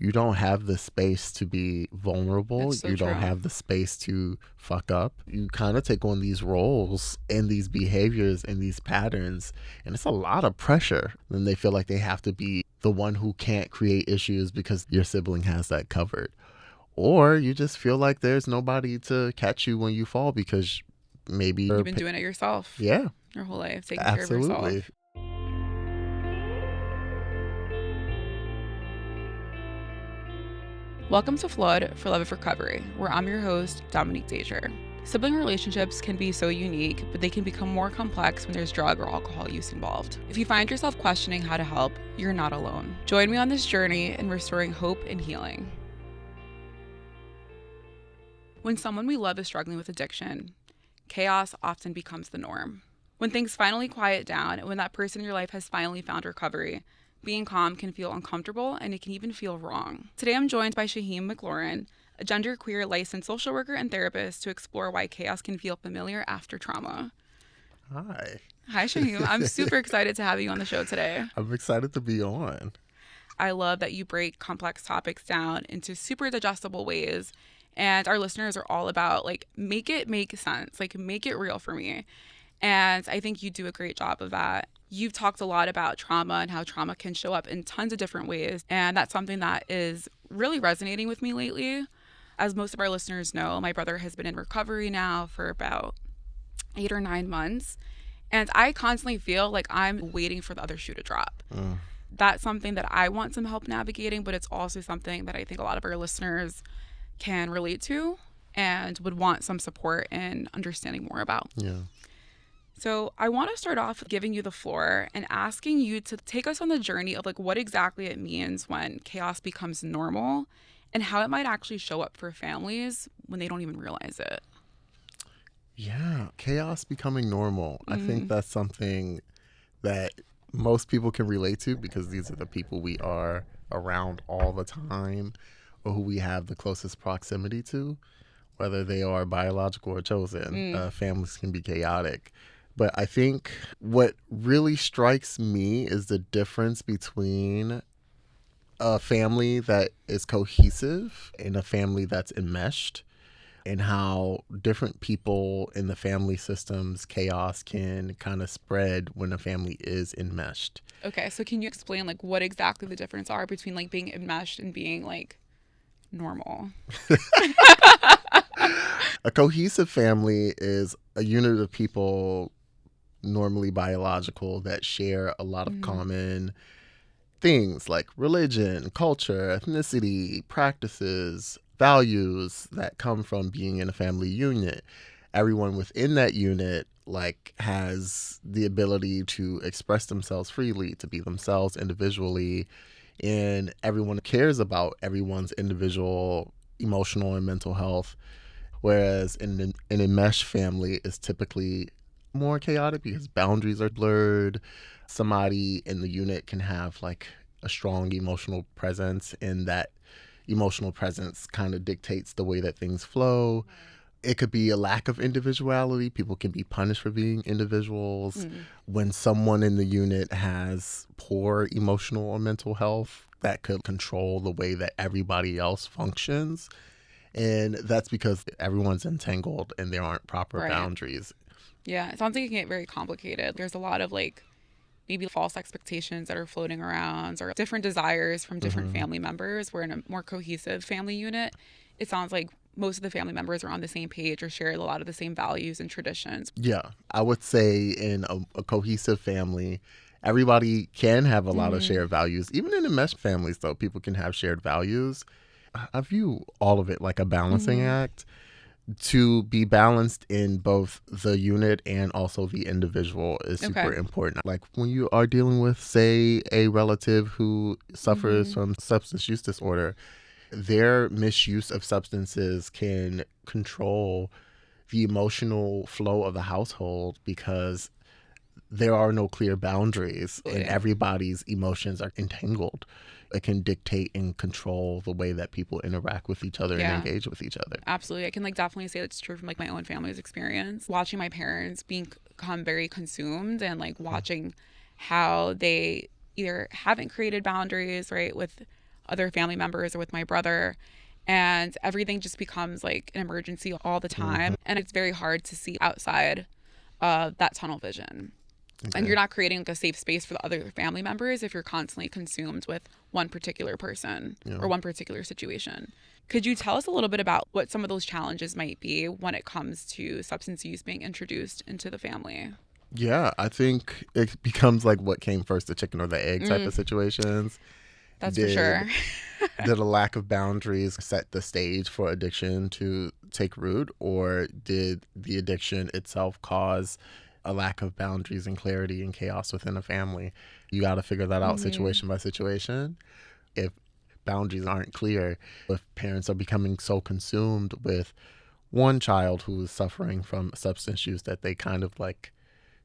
you don't have the space to be vulnerable. So you don't true. have the space to fuck up. You kind of take on these roles and these behaviors and these patterns, and it's a lot of pressure. Then they feel like they have to be the one who can't create issues because your sibling has that covered. Or you just feel like there's nobody to catch you when you fall because maybe You've been doing it yourself. Yeah, Your whole life, taking absolutely. care of yourself. Welcome to Flood for Love of Recovery, where I'm your host, Dominique Dejer. Sibling relationships can be so unique, but they can become more complex when there's drug or alcohol use involved. If you find yourself questioning how to help, you're not alone. Join me on this journey in restoring hope and healing. When someone we love is struggling with addiction, chaos often becomes the norm. When things finally quiet down and when that person in your life has finally found recovery, being calm can feel uncomfortable and it can even feel wrong. Today I'm joined by Shahem McLaurin, a genderqueer licensed social worker and therapist, to explore why chaos can feel familiar after trauma. Hi. Hi, Shahem. I'm super excited to have you on the show today. I'm excited to be on. I love that you break complex topics down into super digestible ways, and our listeners are all about, like, make it make sense, like, make it real for me. And I think you do a great job of that. You've talked a lot about trauma and how trauma can show up in tons of different ways. And that's something that is really resonating with me lately. As most of our listeners know, my brother has been in recovery now for about 8 or 9 months. And I constantly feel like I'm waiting for the other shoe to drop. That's something that I want some help navigating, but it's also something that I think a lot of our listeners can relate to and would want some support and understanding more about. Yeah. So I want to start off giving you the floor and asking you to take us on the journey of, like, what exactly it means when chaos becomes normal and how it might actually show up for families when they don't even realize it. Yeah, chaos becoming normal. I think that's something that most people can relate to because these are the people we are around all the time or who we have the closest proximity to, whether they are biological or chosen. Families can be chaotic. But I think what really strikes me is the difference between a family that is cohesive and a family that's enmeshed, and how different people in the family system's chaos can kind of spread when a family is enmeshed. Okay, so can you explain, like, what exactly the difference are between, like, being enmeshed and being, like, normal? A cohesive family is a unit of people, normally biological, that share a lot of common things like religion, culture, ethnicity, practices, values that come from being in a family unit. Everyone within that unit, like, has the ability to express themselves freely, to be themselves individually, and everyone cares about everyone's individual emotional and mental health. Whereas in an enmeshed family is typically more chaotic because boundaries are blurred. Somebody in the unit can have, like, a strong emotional presence, and that emotional presence kind of dictates the way that things flow. It could be a lack of individuality. People can be punished for being individuals. When someone in the unit has poor emotional or mental health, that could control the way that everybody else functions. And that's because everyone's entangled and there aren't proper boundaries. Yeah, it sounds like it can get very complicated. There's a lot of, like, maybe false expectations that are floating around or different desires from different family members. Where in a more cohesive family unit, it sounds like most of the family members are on the same page or share a lot of the same values and traditions. Yeah, I would say in a cohesive family, everybody can have a lot of shared values. Even in enmeshed families, though, people can have shared values. I view all of it like a balancing act. To be balanced in both the unit and also the individual is super important. Like when you are dealing with, say, a relative who suffers from substance use disorder, their misuse of substances can control the emotional flow of the household because there are no clear boundaries and everybody's emotions are entangled. It can dictate and control the way that people interact with each other and engage with each other. Absolutely. I can, like, definitely say that's true from, like, my own family's experience. Watching my parents become very consumed and, like, watching how they either haven't created boundaries, right, with other family members or with my brother. And everything just becomes like an emergency all the time. And it's very hard to see outside of that tunnel vision. Okay. And you're not creating like a safe space for the other family members if you're constantly consumed with one particular person or one particular situation. Could you tell us a little bit about what some of those challenges might be when it comes to substance use being introduced into the family? Yeah, I think it becomes like what came first, the chicken or the egg type of situations. That's for sure. Did a lack of boundaries set the stage for addiction to take root, or did the addiction itself cause a lack of boundaries and clarity and chaos within a family? You got to figure that out situation by situation. If boundaries aren't clear, if parents are becoming so consumed with one child who is suffering from substance use that they kind of like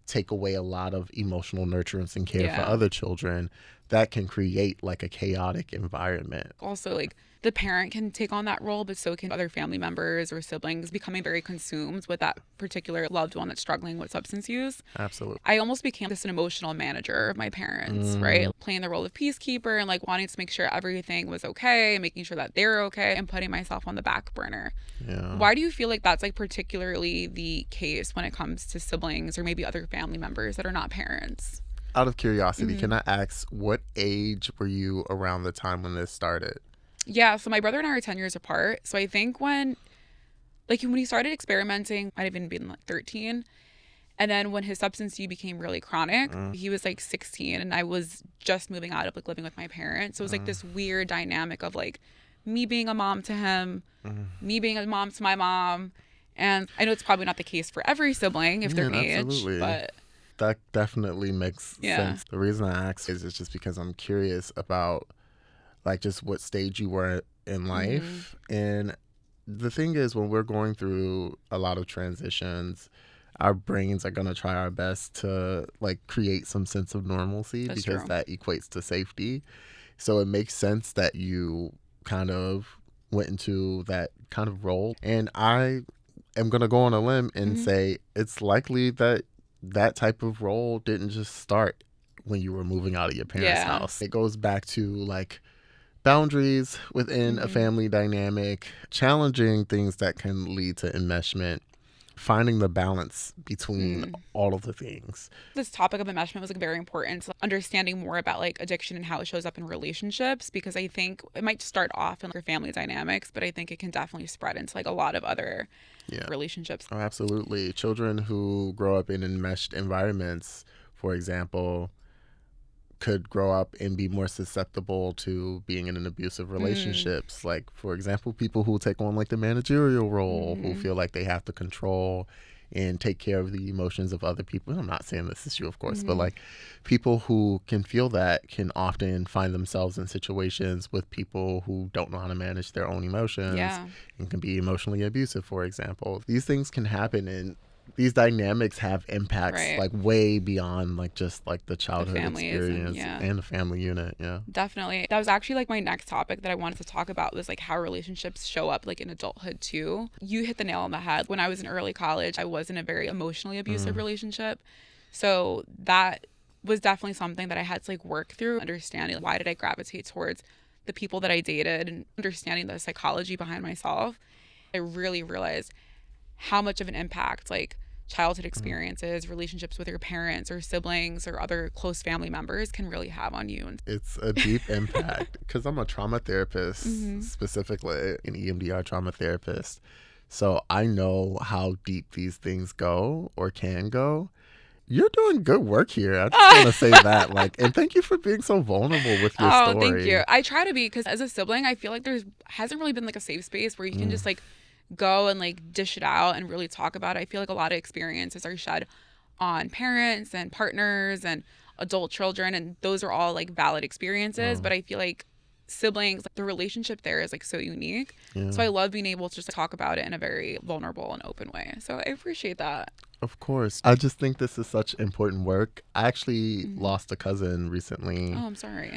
take away a lot of emotional nurturance and care for other children, that can create like a chaotic environment. Also, like the parent can take on that role, but so can other family members or siblings, becoming very consumed with that particular loved one that's struggling with substance use. Absolutely. I almost became just an emotional manager of my parents, right? Playing the role of peacekeeper and like wanting to make sure everything was okay and making sure that they're okay and putting myself on the back burner. Yeah. Why do you feel like that's like particularly the case when it comes to siblings or maybe other family members that are not parents? Out of curiosity, can I ask, what age were you around the time when this started? Yeah, so my brother and I are 10 years apart. So I think when he started experimenting, I'd even been like 13. And then when his substance use became really chronic, he was like 16 and I was just moving out of like living with my parents. So it was like this weird dynamic of like me being a mom to him, me being a mom to my mom. And I know it's probably not the case for every sibling if they're age, but that definitely makes sense. The reason I ask is it's just because I'm curious about like just what stage you were in life. And the thing is, when we're going through a lot of transitions, our brains are going to try our best to like create some sense of normalcy. That's because true. That equates to safety. So it makes sense that you kind of went into that kind of role. And I am going to go on a limb and say it's likely that that type of role didn't just start when you were moving out of your parents' house. It goes back to like boundaries within a family dynamic, challenging things that can lead to enmeshment, finding the balance between all of the things. This topic of enmeshment was like very important. So understanding more about like addiction and how it shows up in relationships, because I think it might start off in like your family dynamics, but I think it can definitely spread into like a lot of other relationships. Oh, absolutely. Children who grow up in enmeshed environments, for example, could grow up and be more susceptible to being in an abusive relationships. Like, for example, people who take on like the managerial role, who feel like they have to control and take care of the emotions of other people. And I'm not saying this is you, of course, but like people who can feel that can often find themselves in situations with people who don't know how to manage their own emotions and can be emotionally abusive, for example. These things can happen, and these dynamics have impacts like way beyond like just like the childhood experience and the family unit. Definitely. That was actually like my next topic that I wanted to talk about, was like how relationships show up like in adulthood too. You hit the nail on the head. When I was in early college, I was in a very emotionally abusive relationship. So that was definitely something that I had to like work through, understanding why did I gravitate towards the people that I dated and understanding the psychology behind myself. I really realized how much of an impact like childhood experiences, relationships with your parents or siblings or other close family members can really have on you. It's a deep impact because I'm a trauma therapist, specifically an EMDR trauma therapist. So I know how deep these things go or can go. You're doing good work here. I just want to say that. Like, and thank you for being so vulnerable with your story. Oh, thank you. I try to be, because as a sibling, I feel like there hasn't really been like a safe space where you can just like go and like dish it out and really talk about it. I feel like a lot of experiences are shed on parents and partners and adult children, and those are all like valid experiences. But I feel like siblings, like the relationship there is like so unique. So I love being able to just talk about it in a very vulnerable and open way. So I appreciate that. Of course. I just think this is such important work. I actually lost a cousin recently. Oh, I'm sorry.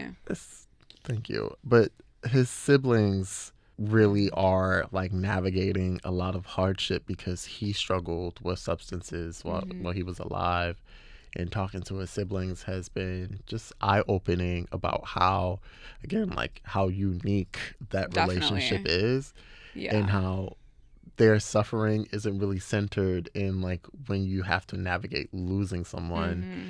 Thank you. But his siblings really are like navigating a lot of hardship because he struggled with substances while he was alive. and talking to his siblings has been just eye-opening about how, again, like how unique that relationship Definitely. is, and Yeah. how their suffering isn't really centered in like when you have to navigate losing someone, Mm-hmm.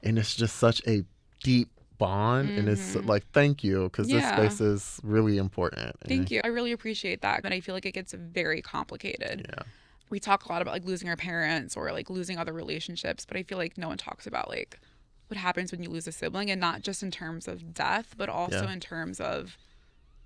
and it's just such a deep bond, and it's Mm-hmm. like, thank you, because this Yeah. space is really important. Thank And you. I really appreciate that. But I feel like it gets very complicated. yeah, We talk a lot about like losing our parents or like losing other relationships, but I feel like no one talks about like what happens when you lose a sibling, and not just in terms of death, but also yeah, in terms of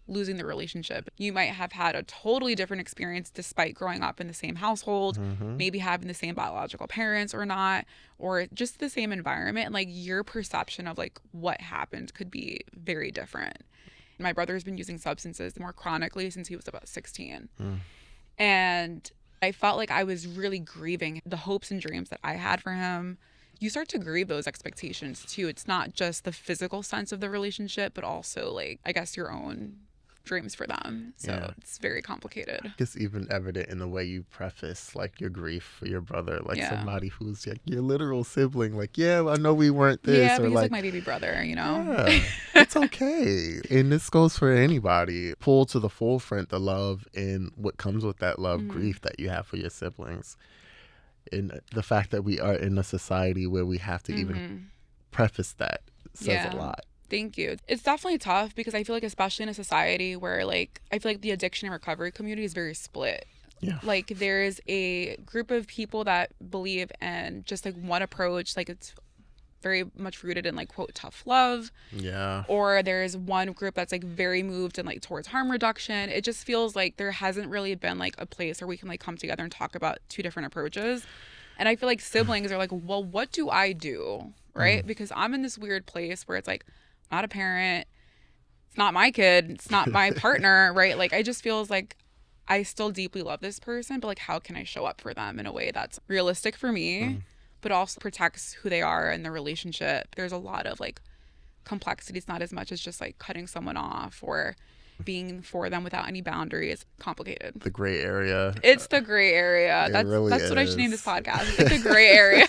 losing the relationship. You might have had a totally different experience despite growing up in the same household, mm-hmm. maybe having the same biological parents or not, or just the same environment. And like your perception of like what happened could be very different. My brother's been using substances more chronically since he was about 16. Mm. And I felt like I was really grieving the hopes and dreams that I had for him. You start to grieve those expectations too. It's not just the physical sense of the relationship, but also like, I guess, your own dreams for them. So Yeah, it's very complicated. it's even evident in the way you preface like your grief for your brother, like Yeah. somebody who's like your literal sibling, like, yeah, I know we weren't this, Yeah, or but he's like like, my baby brother, you know? yeah, it's okay. And this goes for anybody. Pull to the forefront the love and what comes with that love, Mm-hmm. grief that you have for your siblings. And the fact that we are in a society where we have to even Mm-hmm. preface that says a Yeah. lot. Thank you. It's definitely tough because I feel like, especially in a society where, like, I feel like the addiction and recovery community is very split. Yeah. Like, there's a group of people that believe in just like one approach, like, it's very much rooted in like, quote, tough love. Yeah. Or there's one group that's like very moved in like towards harm reduction. It just feels like there hasn't really been like a place where we can like come together and talk about two different approaches. And I feel like siblings are like, well, what do I do? Right? Mm. Because I'm in this weird place where it's like, I'm not a parent. It's not my kid. It's not my partner. Right? Like, I just feels like I still deeply love this person, but like, how can I show up for them in a way that's realistic for me, Mm. but also protects who they are in the relationship? There's a lot of like complexity. It's not as much as just like cutting someone off or being for them without any boundaries. Complicated. The gray area. It's the gray area. It That's really that's what I should name this is. podcast. It's like the gray area.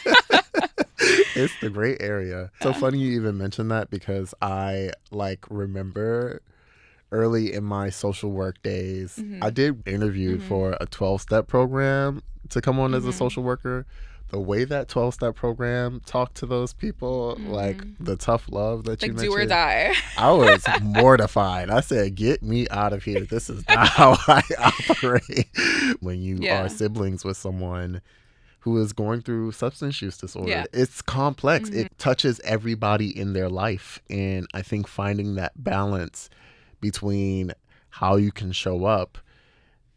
It's the gray area. So funny you even mentioned that, because I like remember early in my social work days, Mm-hmm. I did interviewed Mm-hmm. for a 12-step program to come on as a Mm-hmm. social worker. The way that 12-step program talked to those people, like Mm-hmm. the tough love that you Like do or mentioned, die. I was mortified. I said, get me out of here. This is not how I operate. When you are Yeah. siblings with someone who is going through substance use disorder, Yeah. it's complex. Mm-hmm. It touches everybody in their life. And I think finding that balance between how you can show up,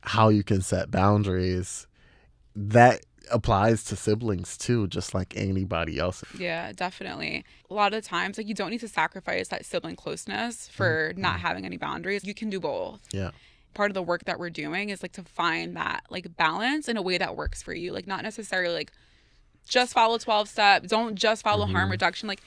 how you can set boundaries, that applies to siblings too, just like anybody else. Yeah, definitely. A lot of the times, like, you don't need to sacrifice that sibling closeness for not having any boundaries. You can do both. Yeah. Part of the work that we're doing is like to find that like balance in a way that works for you. Like, not necessarily like just follow 12 steps, don't just follow harm reduction. Like,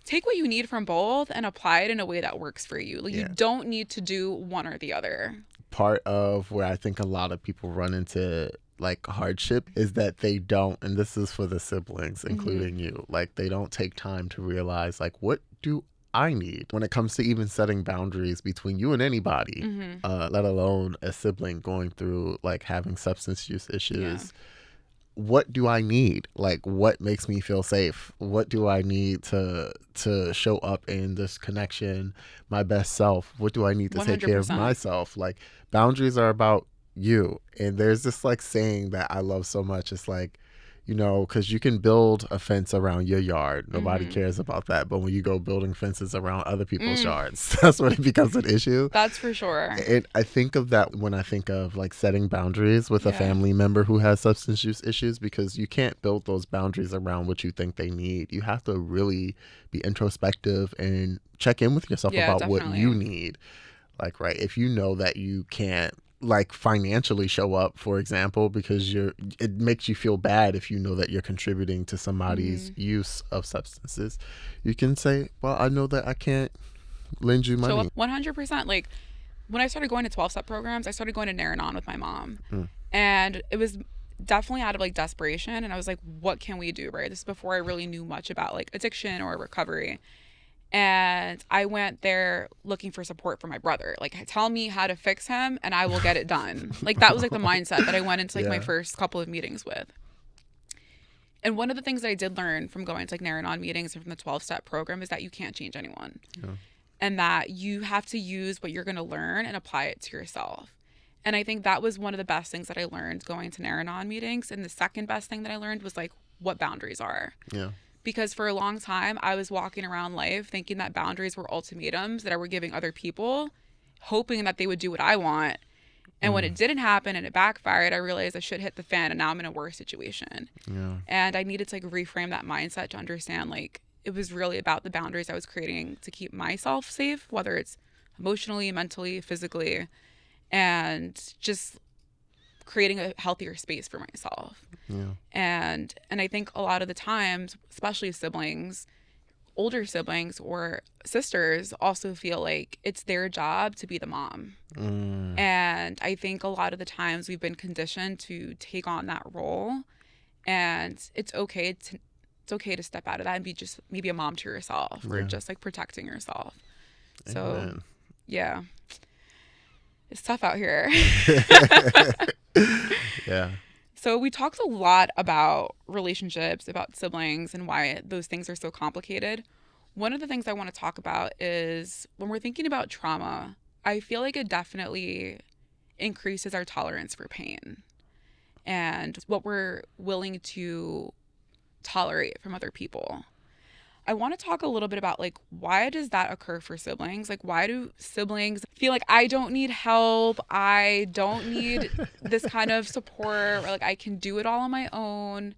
take what you need from both and apply it in a way that works for you. Like, you Yeah. don't need to do one or the other. Part of where I think a lot of people run into like hardship is that they don't, and this is for the siblings, including you, like they don't take time to realize like, what do I need when it comes to even setting boundaries between you and anybody, let alone a sibling going through like having substance use issues. What do I need? Like, what makes me feel safe? What do I need to show up in this connection, my best self? What do I need to take care of 100%. myself? Like, boundaries are about you. And there's this like saying that I love so much. It's like, you know, because you can build a fence around your yard. Nobody cares about that. But when you go building fences around other people's yards, that's when it becomes an issue. That's for sure. And I think of that when I think of like setting boundaries with a Yeah. family member who has substance use issues, because you can't build those boundaries around what you think they need. You have to really be introspective and check in with yourself Yeah, about what definitely. you need. Like, right, if you know that you can't like financially show up, for example, because it makes you feel bad if you know that you're contributing to somebody's use of substances, you can say, well, I know that I can't lend you money. So 100%. Like, when I started going to 12-step programs, I started going to Naranon with my mom. And it was definitely out of like desperation, and I was like, what can we do, right? This is before I really knew much about like addiction or recovery. And I went there looking for support from my brother. Like, tell me how to fix him and I will get it done. Like, that was like the mindset that I went into like my Yeah. first couple of meetings with. And one of the things that I did learn from going to like Naranon meetings and from the 12-step program is that you can't change anyone. Yeah. And that you have to use what you're going to learn and apply it to yourself. And I think that was one of the best things that I learned going to Naranon meetings. And the second best thing that I learned was like what boundaries are. Yeah. Because for a long time, I was walking around life thinking that boundaries were ultimatums that I were giving other people, hoping that they would do what I want. And when it didn't happen and it backfired, I realized I should hit the fan, and now I'm in a worse situation. Yeah. And I needed to like reframe that mindset to understand like it was really about the boundaries I was creating to keep myself safe, whether it's emotionally, mentally, physically, and just creating a healthier space for myself. Yeah. And I think a lot of the times, especially siblings, older siblings or sisters also feel like it's their job to be the mom. And I think a lot of the times we've been conditioned to take on that role, and it's okay to step out of that and be just maybe a mom to yourself or just like protecting yourself. So Amen. yeah, it's tough out here. Yeah. So we talked a lot about relationships, about siblings, and why those things are so complicated. One of the things I want to talk about is when we're thinking about trauma, I feel like it definitely increases our tolerance for pain and what we're willing to tolerate from other people. I want to talk a little bit about like why does that occur for siblings? Like why do siblings feel like I don't need help, I don't need this kind of support, or like I can do it all on my own?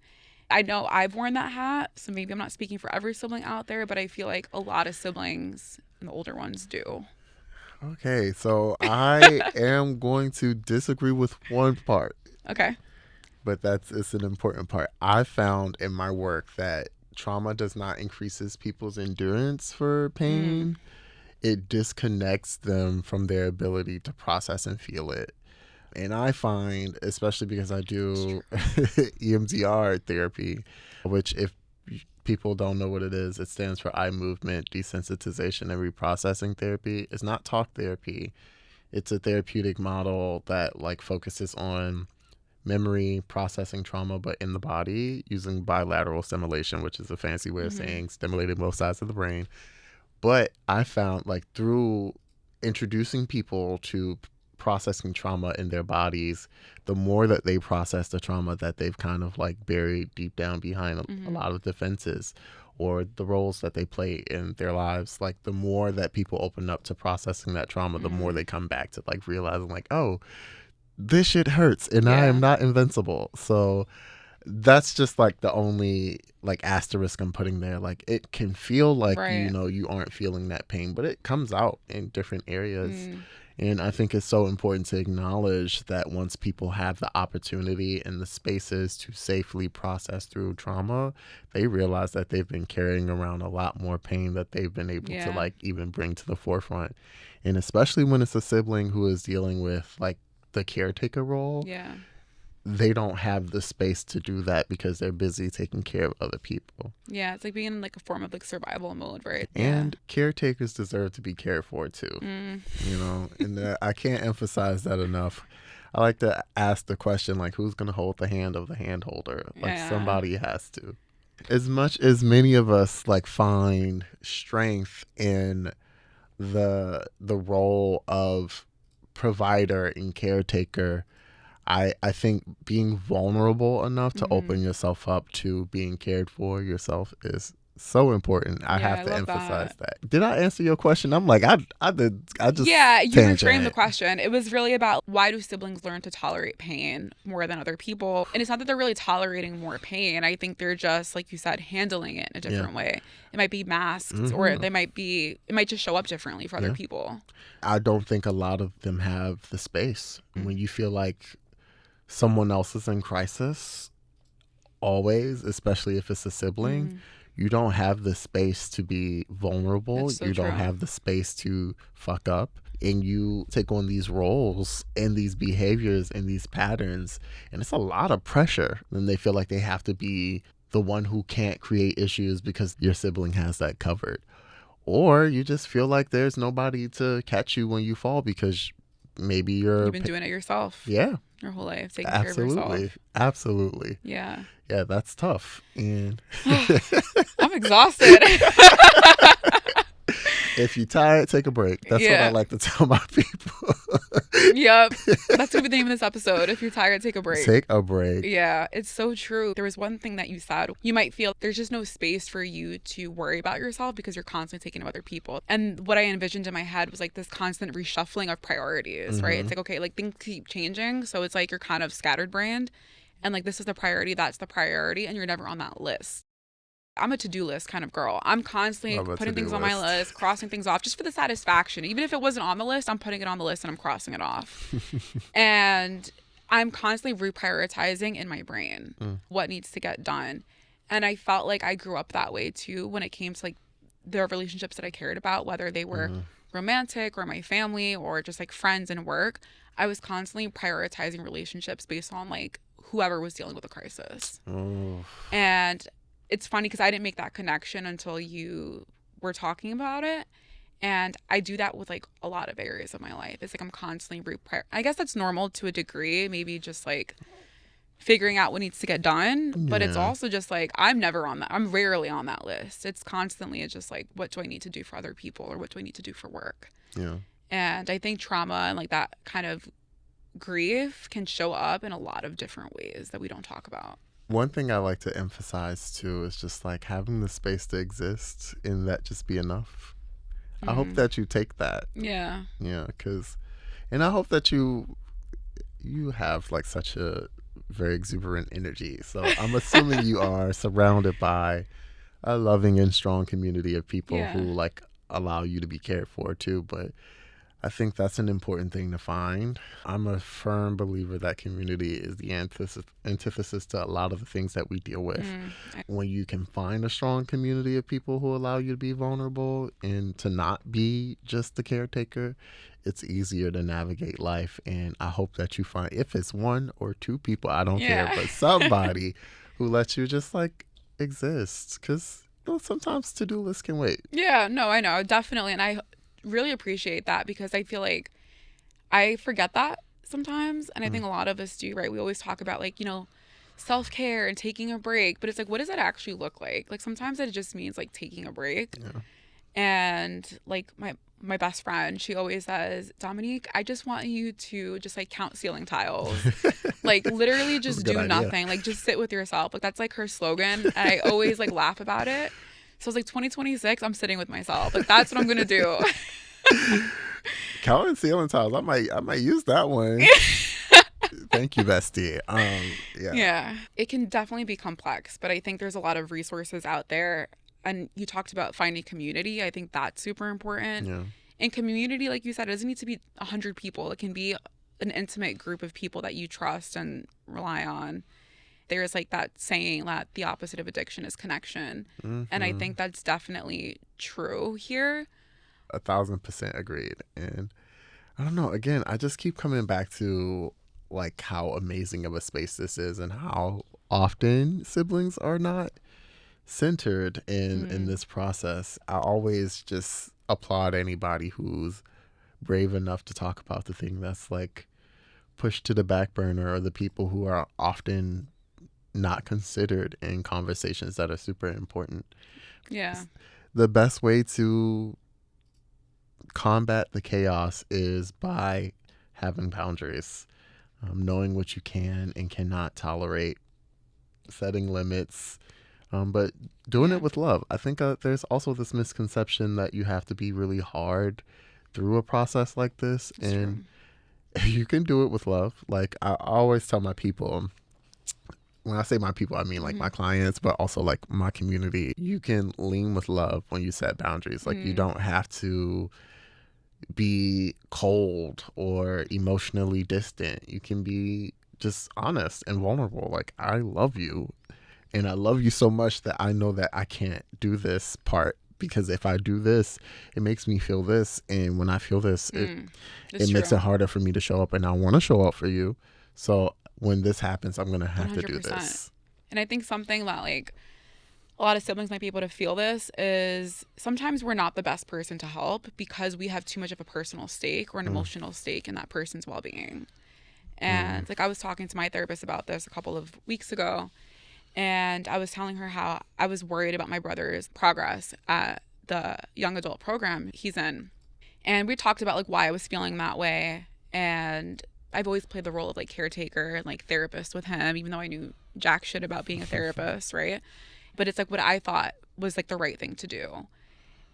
I know I've worn that hat, so maybe I'm not speaking for every sibling out there, but I feel like a lot of siblings and the older ones do. Okay, so I am going to disagree with one part, Okay. but it's an important part. I found in my work that trauma does not increases people's endurance for pain. It disconnects them from their ability to process and feel it. And I find, especially because I do EMDR therapy, which if people don't know what it is, it stands for eye movement desensitization and reprocessing therapy. It's not talk therapy. It's a therapeutic model that like focuses on memory processing trauma, but in the body using bilateral stimulation, which is a fancy way of saying stimulating both sides of the brain. But I found like through introducing people to processing trauma in their bodies, the more that they process the trauma that they've kind of like buried deep down behind a lot of defenses or the roles that they play in their lives, like the more that people open up to processing that trauma, the more they come back to like realizing like, oh, this shit hurts and I am not invincible. So that's just like the only like asterisk I'm putting there. Like it can feel like, you know, you aren't feeling that pain, but it comes out in different areas. And I think it's so important to acknowledge that once people have the opportunity and the spaces to safely process through trauma, they realize that they've been carrying around a lot more pain that they've been able to like even bring to the forefront. And especially when it's a sibling who is dealing with like the caretaker role, they don't have the space to do that because they're busy taking care of other people. Yeah, it's like being in like a form of like survival mode, right? And caretakers deserve to be cared for too. You know, and I can't emphasize that enough. I like to ask the question like, who's going to hold the hand of the hand holder? Like somebody has to. As much as many of us like find strength in the role of provider and caretaker, I think being vulnerable enough to open yourself up to being cared for yourself is so important. I have to emphasize that. Did I answer your question? I'm like, I just you tangent. reframed the question. It was really about why do siblings learn to tolerate pain more than other people? And it's not that they're really tolerating more pain. I think they're just, like you said, handling it in a different way. It might be masked or it might just show up differently for other people. I don't think a lot of them have the space. When you feel like someone else is in crisis, always, especially if it's a sibling, you don't have the space to be vulnerable. You don't have the space to fuck up. and you take on these roles and these behaviors and these patterns, and it's a lot of pressure. And they feel like they have to be the one who can't create issues because your sibling has that covered. Or you just feel like there's nobody to catch you when you fall because maybe you've been doing it yourself. Yeah. Your whole life, taking care of yourself. Absolutely. Yeah. Yeah, that's tough. And I'm exhausted. If you're tired, take a break. That's what I like to tell my people. Yep. That's going to be the name of this episode. If you're tired, take a break. Take a break. Yeah, it's so true. There was one thing that you said. You might feel there's just no space for you to worry about yourself because you're constantly taking care of other people. And what I envisioned in my head was like this constant reshuffling of priorities, right? It's like, okay, like things keep changing. So it's like you're kind of scattered brained. And like, this is the priority, that's the priority. And you're never on that list. I'm a to-do list kind of girl. I'm constantly putting things on my list, crossing things off just for the satisfaction. Even if it wasn't on the list, I'm putting it on the list and I'm crossing it off. And I'm constantly reprioritizing in my brain what needs to get done. And I felt like I grew up that way too when it came to like the relationships that I cared about, whether they were romantic or my family or just like friends and work. I was constantly prioritizing relationships based on like whoever was dealing with a crisis. And it's funny because I didn't make that connection until you were talking about it. And I do that with like a lot of areas of my life. It's like I'm constantly I guess that's normal to a degree, maybe just like figuring out what needs to get done. But it's also just like I'm never on that. I'm rarely on that list. It's constantly just like, what do I need to do for other people or what do I need to do for work? Yeah. And I think trauma and like that kind of grief can show up in a lot of different ways that we don't talk about. One thing I like to emphasize too is just like having the space to exist and that just be enough. I hope that you take that. Yeah. Yeah, and I hope that you have like such a very exuberant energy. So I'm assuming you are surrounded by a loving and strong community of people who like allow you to be cared for too. But I think that's an important thing to find. I'm a firm believer that community is the antithesis to a lot of the things that we deal with. When you can find a strong community of people who allow you to be vulnerable and to not be just the caretaker, it's easier to navigate life. And I hope that you find, if it's one or two people, I don't care, but somebody who lets you just like exist. Because sometimes to-do lists can wait. Yeah, no, I know. Definitely. And I really appreciate that because I feel like I forget that sometimes. And I think a lot of us do, right? We always talk about like, self-care and taking a break, but it's like, what does that actually look like? Like sometimes it just means like taking a break. And like my best friend, she always says, Dominique, I just want you to just like count ceiling tiles. Like literally just do nothing. Like just sit with yourself. Like that's like her slogan. And I always like laugh about it. So it's like 2026, I'm sitting with myself. Like that's what I'm gonna do. Counting ceiling tiles. I might use that one. Thank you, bestie. Yeah. It can definitely be complex, but I think there's a lot of resources out there. And you talked about finding community. I think that's super important. Yeah. And community, like you said, it doesn't need to be 100 people. It can be an intimate group of people that you trust and rely on. There's like that saying that the opposite of addiction is connection. And I think that's definitely true here. 1,000% agreed. And I don't know, again, I just keep coming back to like how amazing of a space this is and how often siblings are not centered in this process. I always just applaud anybody who's brave enough to talk about the thing that's like pushed to the back burner, or the people who are often not considered in conversations that are super important. Yeah. The best way to combat the chaos is by having boundaries, knowing what you can and cannot tolerate, setting limits, but doing it with love. I think there's also this misconception that you have to be really hard through a process like this. That's and true. You can do it with love. Like I always tell my people, when I say my people, I mean like my clients, but also like my community. You can lean with love when you set boundaries. Like you don't have to be cold or emotionally distant. You can be just honest and vulnerable. Like, I love you, and I love you so much that I know that I can't do this part because if I do this, it makes me feel this. And when I feel this, It's it makes true. it harder for me to show up, and I want to show up for you. So when this happens, I'm going to have to do 100%. this. And I think something that like a lot of siblings might be able to feel this is sometimes we're not the best person to help because we have too much of a personal stake or an emotional stake in that person's well-being. And like I was talking to my therapist about this a couple of weeks ago, and I was telling her how I was worried about my brother's progress at the young adult program he's in. And we talked about like why I was feeling that way. And I've always played the role of like caretaker and like therapist with him, even though I knew jack shit about being a therapist, right? But it's like what I thought was like the right thing to do.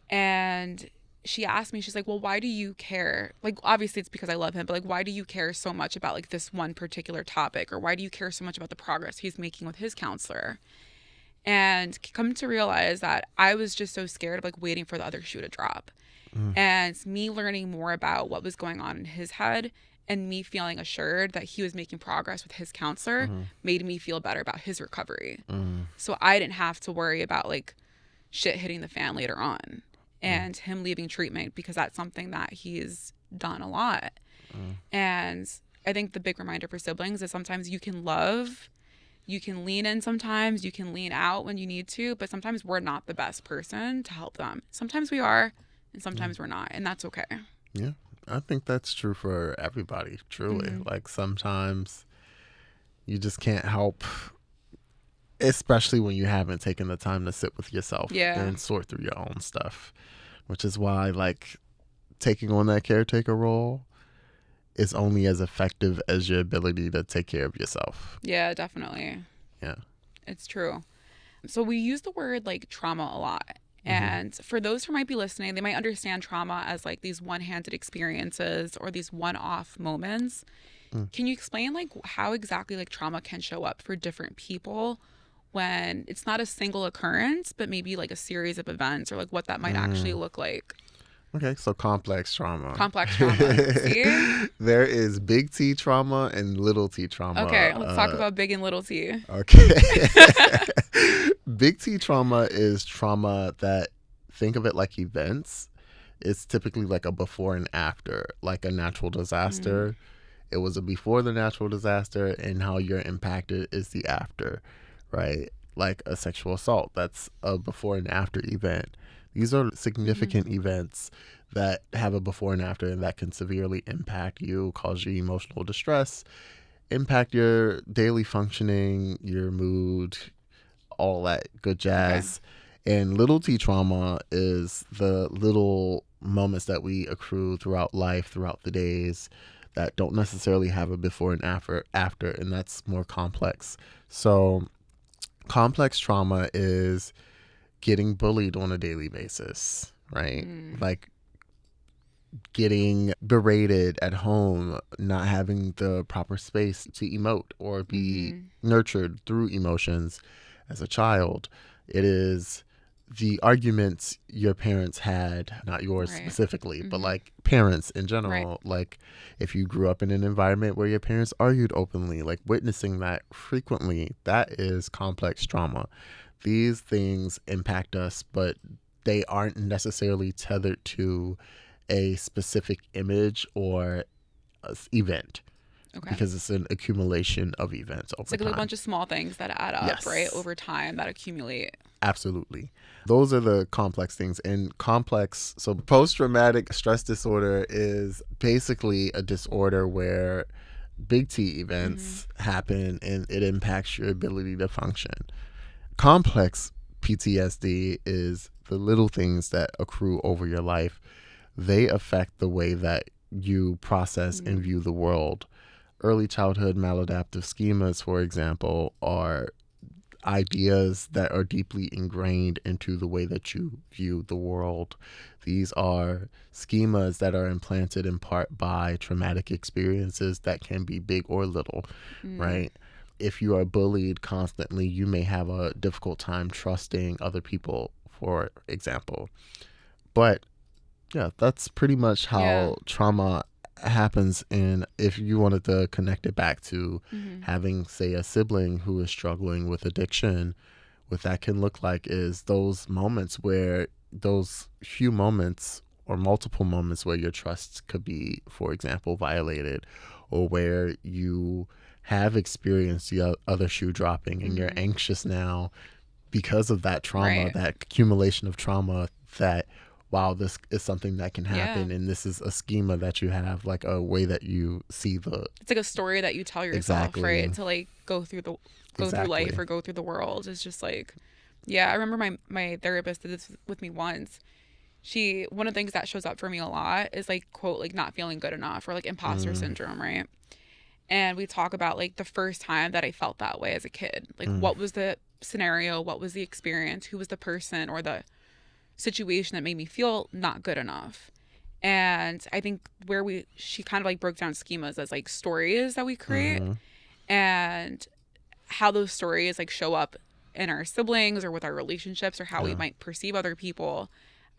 And she asked me, she's like, well, why do you care? Like, obviously it's because I love him, but like, why do you care so much about like this one particular topic? Or why do you care so much about the progress he's making with his counselor? And come to realize that I was just so scared of like waiting for the other shoe to drop. And me learning more about what was going on in his head and me feeling assured that he was making progress with his counselor made me feel better about his recovery. So I didn't have to worry about like shit hitting the fan later on and him leaving treatment, because that's something that he's done a lot. And I think the big reminder for siblings is sometimes you can love, you can lean in, sometimes you can lean out when you need to, but sometimes we're not the best person to help them. Sometimes we are, and sometimes we're not, and that's okay. Yeah, I think that's true for everybody, truly. Like sometimes you just can't help, especially when you haven't taken the time to sit with yourself and sort through your own stuff, which is why like taking on that caretaker role is only as effective as your ability to take care of yourself. Yeah, definitely. Yeah. It's true. So we use the word like trauma a lot. And for those who might be listening, they might understand trauma as like these one-handed experiences or these one-off moments. Can you explain like how exactly like trauma can show up for different people when it's not a single occurrence, but maybe like a series of events, or like what that might actually look like? Okay, so complex trauma. Complex trauma. See? There is big T trauma and little T trauma. Okay, let's talk about big and little T. Okay. Big T trauma is trauma that, think of it like events. It's typically like a before and after, like a natural disaster. It was a before the natural disaster, and how you're impacted is the after, right? Like a sexual assault, that's a before and after event. These are significant events that have a before and after, and that can severely impact you, cause you emotional distress, impact your daily functioning, your mood, all that good jazz. And little T trauma is the little moments that we accrue throughout life, throughout the days, that don't necessarily have a before and after, and that's more complex. So complex trauma is getting bullied on a daily basis, right? Like getting berated at home, not having the proper space to emote or be nurtured through emotions as a child. It is the arguments your parents had, not yours specifically, but like parents in general. Like if you grew up in an environment where your parents argued openly, like witnessing that frequently, that is complex trauma. These things impact us, but they aren't necessarily tethered to a specific image or event. Because it's an accumulation of events over time. It's like a bunch of small things that add up, right? Over time that accumulate. Absolutely. Those are the complex things. And complex, so post-traumatic stress disorder is basically a disorder where big T events happen and it impacts your ability to function. Complex PTSD is the little things that accrue over your life. They affect the way that you process and view the world. Early childhood maladaptive schemas, for example, are ideas that are deeply ingrained into the way that you view the world. These are schemas that are implanted in part by traumatic experiences that can be big or little, right? If you are bullied constantly, you may have a difficult time trusting other people, for example. But yeah, that's pretty much how trauma happens. And if you wanted to connect it back to having, say, a sibling who is struggling with addiction, what that can look like is those moments where those few moments or multiple moments where your trust could be, for example, violated, or where you have experienced the other shoe dropping and you're anxious now because of that trauma, Right. that accumulation of trauma, that wow, this is something that can happen, Yeah. and this is a schema that you have, like a way that you see the It's like a story that you tell yourself, exactly right? To like go through life exactly or go through the world. It's just like, yeah, I remember my therapist did this with me once. One of the things that shows up for me a lot is like, quote, like not feeling good enough or like imposter syndrome, right? And we talk about like the first time that I felt that way as a kid. Like, what was the scenario? What was the experience? Who was the person or the situation that made me feel not good enough? And I think she kind of like broke down schemas as like stories that we create, and how those stories like show up in our siblings or with our relationships or how we yeah might perceive other people,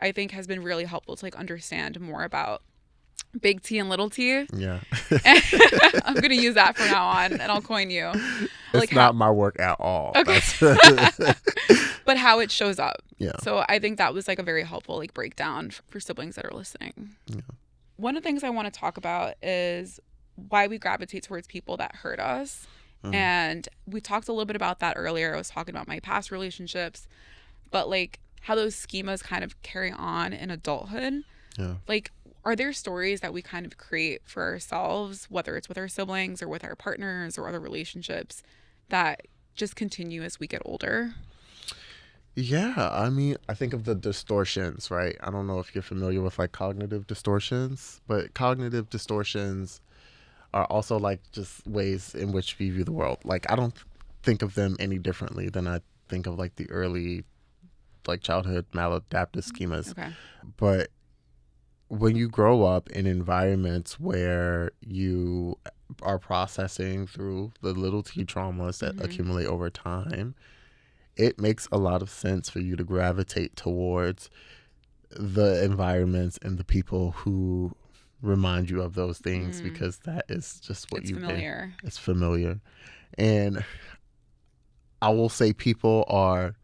I think has been really helpful to like understand more about big T and little T. yeah I'm going to use that from now on, and I'll coin you. it's Like not my work at all. Okay. But how it shows up. Yeah. So I think that was like a very helpful like breakdown for siblings that are listening. Yeah. One of the things I want to talk about is why we gravitate towards people that hurt us. And we talked a little bit about that earlier. I was talking about my past relationships, but like how those schemas kind of carry on in adulthood. Yeah. Like, are there stories that we kind of create for ourselves, whether it's with our siblings or with our partners or other relationships, that just continue as we get older? Yeah, I mean, I think of the distortions, right? I don't know if you're familiar with like cognitive distortions, but cognitive distortions are also like just ways in which we view the world. Like, I don't think of them any differently than I think of like the early like childhood maladaptive schemas. Okay. But when you grow up in environments where you are processing through the little T traumas that accumulate over time, it makes a lot of sense for you to gravitate towards the environments and the people who remind you of those things, because that is just what It's you've familiar. been. It's familiar. And I will say people are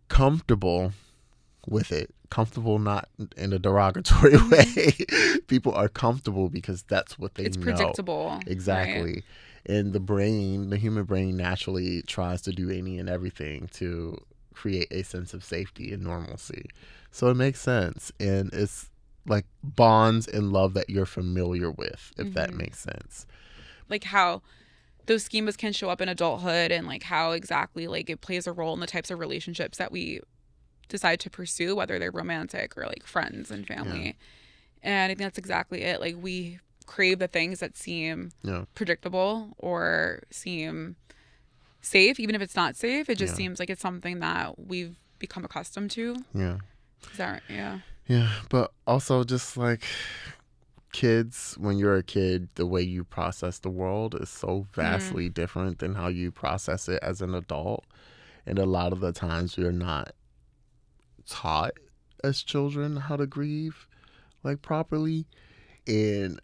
comfortable with it. Comfortable not in a derogatory way. People are comfortable because that's what they It's know. predictable. Exactly. Right? And the human brain naturally tries to do any and everything to create a sense of safety and normalcy. So it makes sense. And it's like bonds and love that you're familiar with, if that makes sense. Like how those schemas can show up in adulthood, and like how exactly like it plays a role in the types of relationships that we decide to pursue, whether they're romantic or like friends and family. Yeah. And I think that's exactly it. Like we crave the things that seem Yeah. predictable or seem safe, even if it's not safe. It just Yeah. seems like it's something that we've become accustomed to. Yeah. Is that right? Yeah. Yeah. But also just like kids, when you're a kid, the way you process the world is so vastly different than how you process it as an adult. And a lot of the times we're not taught as children how to grieve like properly. And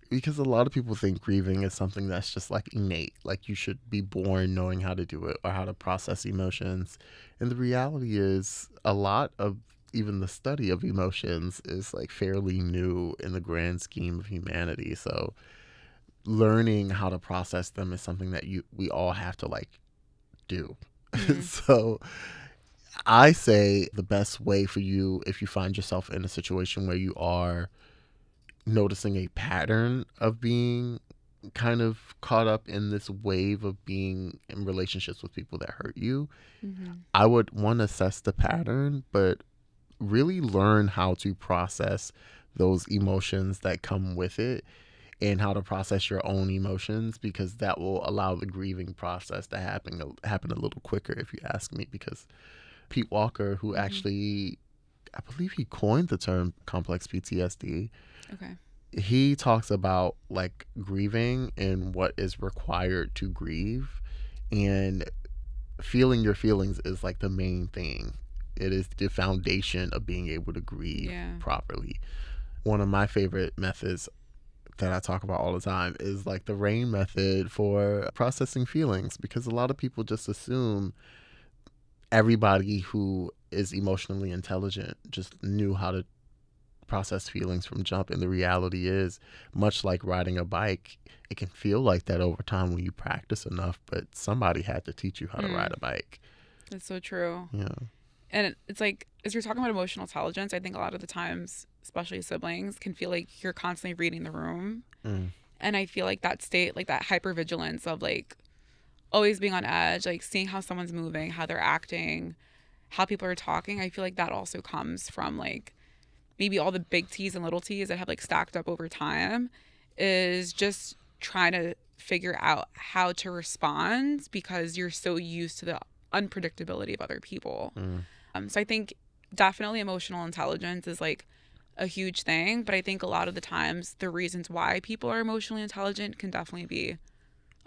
because a lot of people think grieving is something that's just like innate, like you should be born knowing how to do it or how to process emotions. And the reality is a lot of even the study of emotions is like fairly new in the grand scheme of humanity. So learning how to process them is something that we all have to like do. So I say the best way for you, if you find yourself in a situation where you are noticing a pattern of being kind of caught up in this wave of being in relationships with people that hurt you, I would assess the pattern, but really learn how to process those emotions that come with it and how to process your own emotions, because that will allow the grieving process to happen a little quicker, if you ask me. Because Pete Walker, who actually, I believe he coined the term complex PTSD. Okay. He talks about like grieving and what is required to grieve, and feeling your feelings is like the main thing. It is the foundation of being able to grieve properly. One of my favorite methods that I talk about all the time is like the RAIN method for processing feelings, because a lot of people just assume everybody who is emotionally intelligent just knew how to process feelings from jump. And the reality is, much like riding a bike, it can feel like that over time when you practice enough, but somebody had to teach you how to ride a bike. That's so true. Yeah. And it's like, as you're talking about emotional intelligence, I think a lot of the times, especially siblings, can feel like you're constantly reading the room. And I feel like that state, like that hypervigilance of like always being on edge, like seeing how someone's moving, how they're acting, how people are talking. I feel like that also comes from like maybe all the big T's and little T's that have like stacked up over time, is just trying to figure out how to respond because you're so used to the unpredictability of other people. So I think definitely emotional intelligence is like a huge thing, but I think a lot of the times the reasons why people are emotionally intelligent can definitely be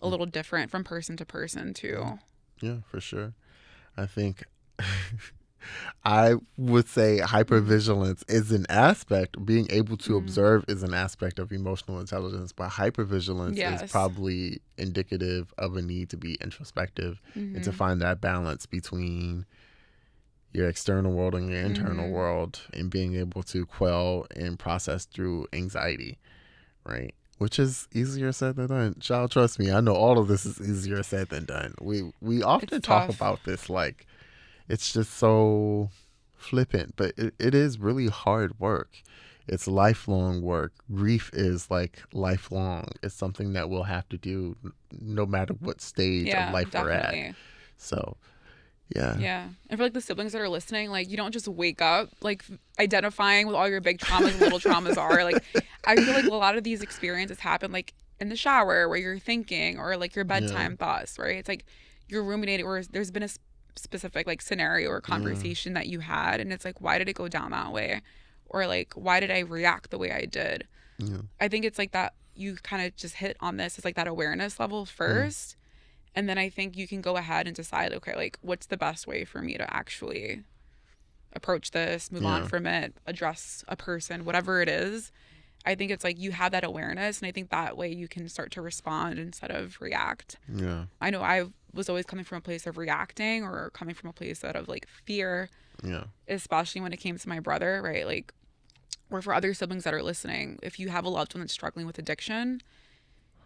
a little different from person to person too. Yeah, for sure. I think I would say hypervigilance is an aspect. Being able to observe is an aspect of emotional intelligence, but hypervigilance is probably indicative of a need to be introspective and to find that balance between your external world and your internal world, and being able to quell and process through anxiety, right? Which is easier said than done. Child, trust me, I know all of this is easier said than done. We often talk about this like it's just so flippant, but it is really hard work. It's lifelong work. Grief is like lifelong. It's something that we'll have to do no matter what stage of life we're at. So, yeah. Yeah. And for like the siblings that are listening, like you don't just wake up like identifying with all your big traumas and little traumas are. Like I feel like a lot of these experiences happen like in the shower where you're thinking, or like your bedtime thoughts, right? It's like you're ruminating, or there's been a specific like scenario or conversation that you had, and it's like, why did it go down that way? Or like, why did I react the way I did? I think it's like that you kind of just hit on this. It's like that awareness level first. And then I think you can go ahead and decide, okay, like what's the best way for me to actually approach this, move on from it, address a person, whatever it is. I think it's like you have that awareness, and I think that way you can start to respond instead of react. Yeah. I know I was always coming from a place of reacting, or coming from a place out of like fear. Yeah. Especially when it came to my brother, right? Like, or for other siblings that are listening, if you have a loved one that's struggling with addiction,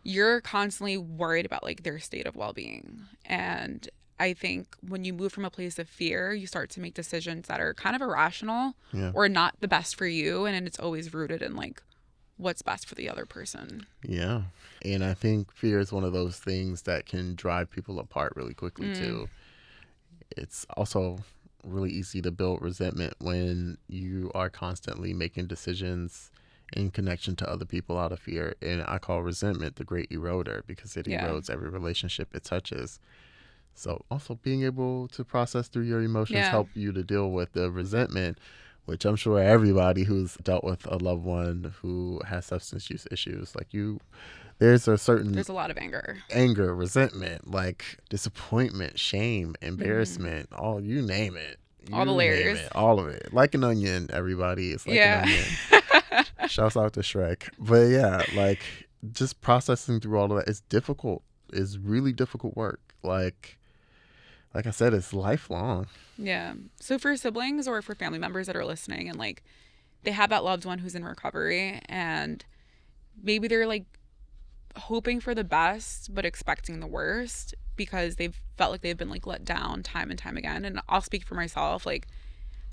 you're constantly worried about like their state of well-being. And I think when you move from a place of fear, you start to make decisions that are kind of irrational or not the best for you. And it's always rooted in like what's best for the other person. Yeah. And I think fear is one of those things that can drive people apart really quickly too. It's also really easy to build resentment when you are constantly making decisions in connection to other people out of fear. And I call resentment the great eroder, because it erodes every relationship it touches. So also being able to process through your emotions help you to deal with the resentment, which I'm sure everybody who's dealt with a loved one who has substance use issues, like there's a lot of anger, resentment, like disappointment, shame, embarrassment, you name it. All the layers. All of it. Like an onion, everybody. It's like an onion. Shouts out to Shrek. But yeah, like just processing through all of that is difficult. It's really difficult work. Like I said, it's lifelong. Yeah. So for siblings or for family members that are listening and like they have that loved one who's in recovery, and maybe they're like hoping for the best but expecting the worst because they've felt like they've been like let down time and time again. And I'll speak for myself. Like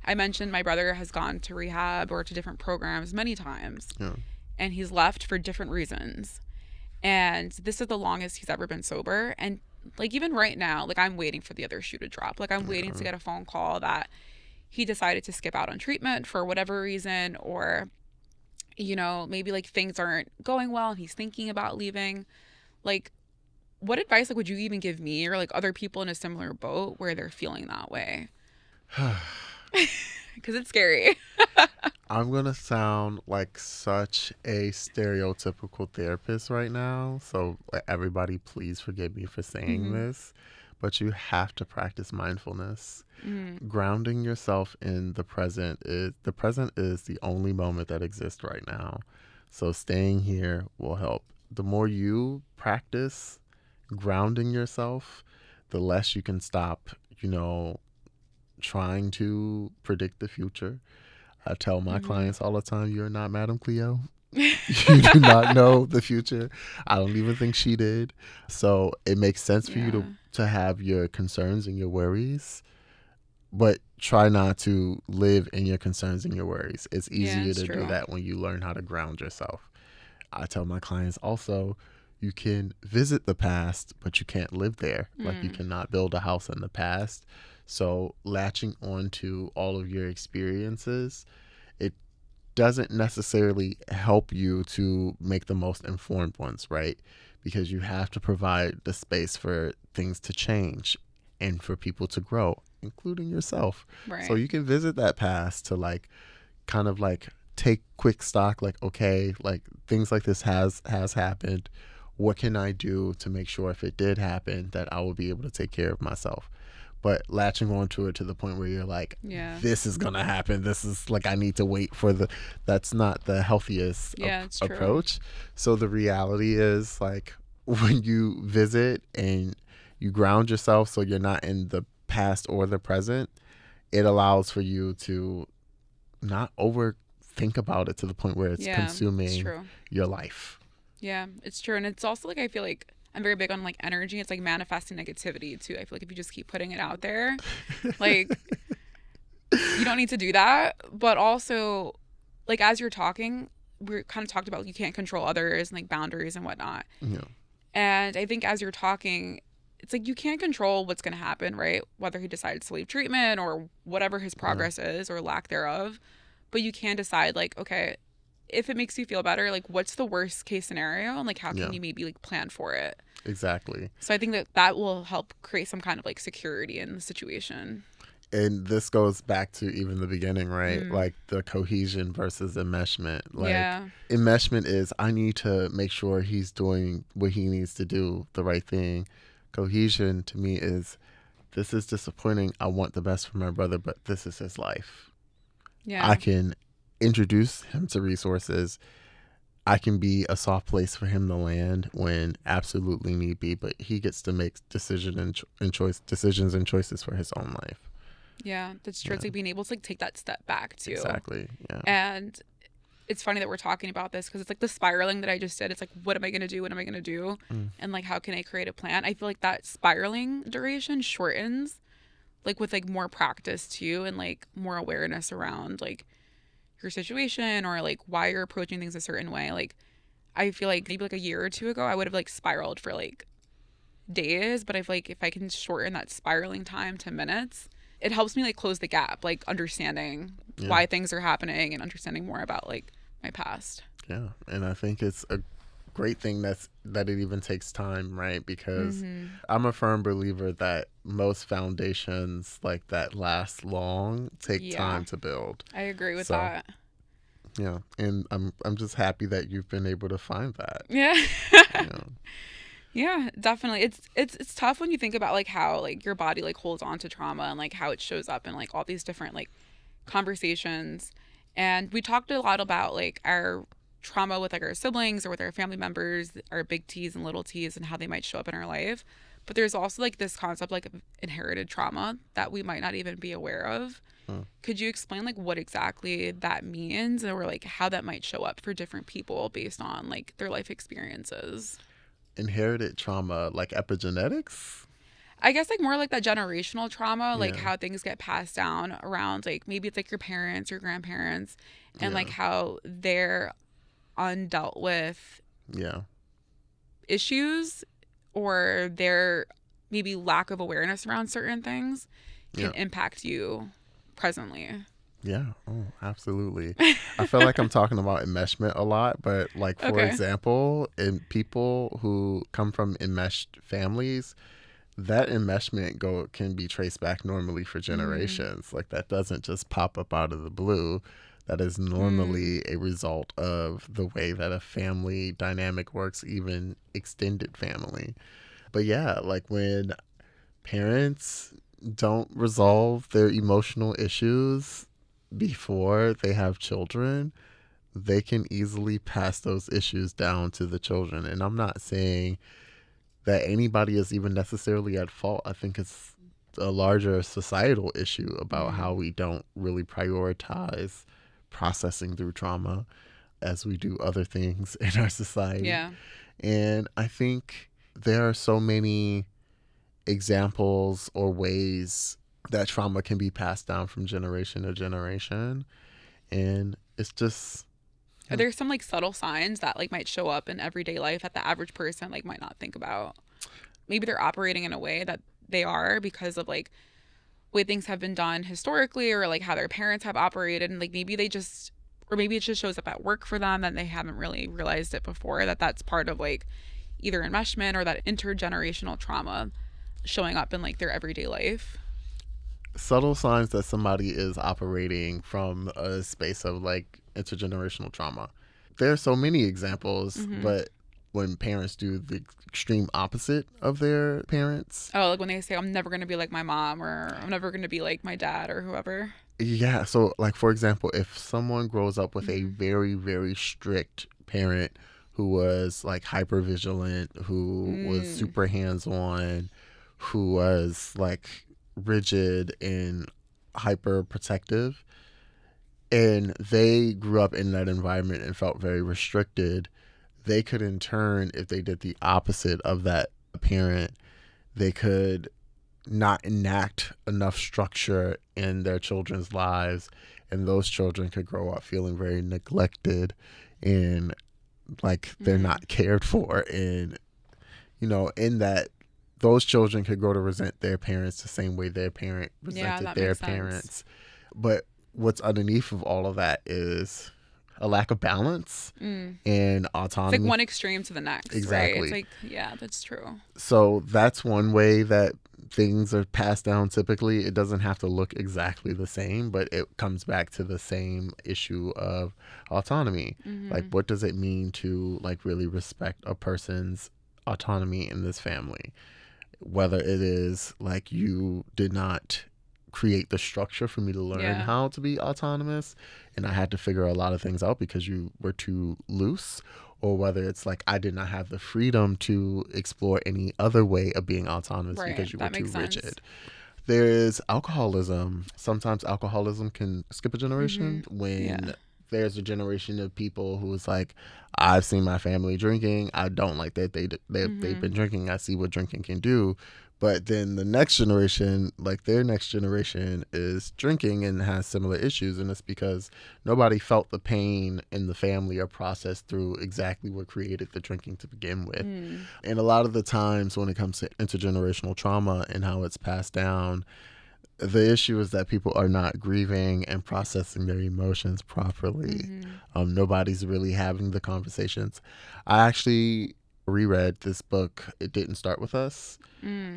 I mentioned, my brother has gone to rehab or to different programs many times, and he's left for different reasons. And this is the longest he's ever been sober. And like even right now, like I'm waiting for the other shoe to drop. Like I'm waiting to get a phone call that he decided to skip out on treatment for whatever reason, or you know, maybe like things aren't going well and he's thinking about leaving. Like what advice like would you even give me or like other people in a similar boat where they're feeling that way? Because it's scary. I'm going to sound like such a stereotypical therapist right now. So everybody, please forgive me for saying this. But you have to practice mindfulness. Grounding yourself in the present is the only moment that exists right now. So staying here will help. The more you practice grounding yourself, the less you can stop, trying to predict the future. I tell my clients all the time, you're not Madame Cleo. You do not know the future. I don't even think she did. So it makes sense for you Yeah. to have your concerns and your worries, but try not to live in your concerns and your worries. It's Yeah, easier it's to do true. that when you learn how to ground yourself. I tell my clients also, you can visit the past, but you can't live there. Like you cannot build a house in the past. So latching on to all of your experiences, it doesn't necessarily help you to make the most informed ones, right? Because you have to provide the space for things to change and for people to grow, including yourself. So Right. you can visit that past to like kind of like take quick stock, like, okay, like things like this has happened. What can I do to make sure if it did happen that I will be able to take care of myself? But latching onto it to the point where you're like, Yeah. this is gonna happen, this is like I need to wait for the, that's not the healthiest Yeah, it's true. approach. So the reality is like when you visit and you ground yourself so you're not in the past or the present, it allows for you to not overthink about it to the point where it's Yeah, it's consuming true. your life. Yeah, it's true. And it's also like, I feel like I'm very big on like energy. It's like manifesting negativity too. I feel like if you just keep putting it out there, like you don't need to do that. But also, like as you're talking, we're kind of talked about you can't control others and like boundaries and whatnot. Yeah. And I think as you're talking, it's like you can't control what's going to happen, right? Whether he decides to leave treatment or whatever his Yeah. progress is or lack thereof. But you can decide, like, okay, if it makes you feel better, like, what's the worst case scenario? And, like, how Yeah. can you maybe, like, plan for it? Exactly. So I think that that will help create some kind of, like, security in the situation. And this goes back to even the beginning, right? Mm. Like the cohesion versus enmeshment. Like Yeah. enmeshment is I need to make sure he's doing what he needs to do, the right thing. Cohesion to me is this is disappointing. I want the best for my brother, but this is his life. Yeah. I can introduce him to resources. I can be a soft place for him to land when absolutely need be, but he gets to make decisions and choices for his own life. Yeah. That's true. Yeah. It's like being able to, like, take that step back, too. Exactly. Yeah. And it's funny that we're talking about this because it's like the spiraling that I just did. It's like, what am I going to do? What am I going to do? And like, how can I create a plan? I feel like that spiraling duration shortens, like with like more practice too, and like more awareness around like your situation or like why you're approaching things a certain way. Like, I feel like maybe like a year or two ago, I would have like spiraled for like days, but I feel like if I can shorten that spiraling time to minutes, it helps me like close the gap, like understanding Yeah. why things are happening and understanding more about like my past. Yeah. And I think it's a great thing that it even takes time, right? Because I'm a firm believer that most foundations like that last long take Yeah. time to build. I agree with So, that. Yeah. And I'm just happy that you've been able to find that. Yeah. Yeah. Yeah, definitely. It's tough when you think about like how like your body like holds on to trauma and like how it shows up in like all these different like conversations. And we talked a lot about like our trauma with like our siblings or with our family members, our big T's and little T's and how they might show up in our life. But there's also like this concept like of inherited trauma that we might not even be aware of. Could you explain like what exactly that means or like how that might show up for different people based on like their life experiences? Inherited trauma, like epigenetics? I guess like more like that generational trauma, like Yeah. how things get passed down around, like maybe it's like your parents, your grandparents, and Yeah. like how they're undealt with Yeah. issues or their maybe lack of awareness around certain things can Yeah. impact you presently. Yeah. Oh, absolutely. I feel like I'm talking about enmeshment a lot, but like for Okay. example, in people who come from enmeshed families, that enmeshment can be traced back normally for generations. Like that doesn't just pop up out of the blue. That is normally a result of the way that a family dynamic works, even extended family. But yeah, like when parents don't resolve their emotional issues before they have children, they can easily pass those issues down to the children. And I'm not saying that anybody is even necessarily at fault. I think it's a larger societal issue about how we don't really prioritize processing through trauma as we do other things in our society. Yeah. And I think there are so many examples or ways that trauma can be passed down from generation to generation. And it's just... Are there some like subtle signs that like might show up in everyday life that the average person like might not think about? Maybe they're operating in a way that they are because of like way things have been done historically, or like how their parents have operated, and like maybe they just, or maybe it just shows up at work for them and they haven't really realized it before, that that's part of like either enmeshment or that intergenerational trauma showing up in like their everyday life. Subtle signs that somebody is operating from a space of like intergenerational trauma. There are so many examples, but when parents do the extreme opposite of their parents. Oh, like when they say, I'm never going to be like my mom, or I'm never going to be like my dad, or whoever. Yeah. So, like, for example, if someone grows up with a very, very strict parent who was like hyper vigilant, who was super hands on, who was like rigid and hyper protective, and they grew up in that environment and felt very restricted, they could in turn, if they did the opposite of that parent, they could not enact enough structure in their children's lives, and those children could grow up feeling very neglected and like they're not cared for. And you know, in that, those children could grow to resent their parents the same way their parent resented their parents. But what's underneath of all of that is a lack of balance and autonomy. It's like one extreme to the next. Exactly. Right? It's like, yeah, that's true. So that's one way that things are passed down typically. It doesn't have to look exactly the same, but it comes back to the same issue of autonomy. Like, what does it mean to like really respect a person's autonomy in this family? Whether it is like, you did not create the structure for me to learn how to be autonomous and I had to figure a lot of things out because you were too loose, or whether it's like I did not have the freedom to explore any other way of being autonomous because you were too rigid. There is alcoholism. Sometimes alcoholism can skip a generation when there's a generation of people who is like, I've seen my family drinking. I don't like that they've been drinking. I see what drinking can do. But then the next generation, like their next generation, is drinking and has similar issues. And it's because nobody felt the pain in the family or processed through exactly what created the drinking to begin with. And a lot of the times when it comes to intergenerational trauma and how it's passed down, the issue is that people are not grieving and processing their emotions properly. Nobody's really having the conversations. I actually reread this book, It Didn't Start With Us,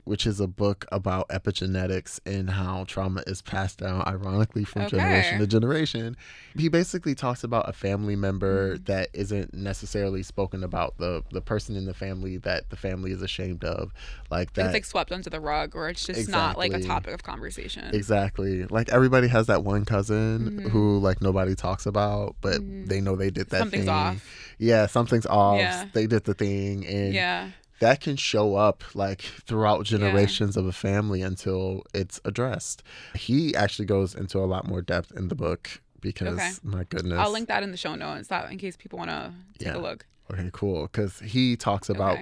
which is a book about epigenetics and how trauma is passed down, ironically, from generation to generation. He basically talks about a family member that isn't necessarily spoken about, the person in the family that the family is ashamed of. Like that, it's like swept under the rug, or it's just not like a topic of conversation. Exactly. Like everybody has that one cousin who like nobody talks about, but they know they did that Something's thing. off. Yeah, something's off. Yeah. They did the thing. And that can show up like throughout generations of a family until it's addressed. He actually goes into a lot more depth in the book because, my goodness. I'll link that in the show notes, that in case people want to take a look. Okay, cool. Because he talks about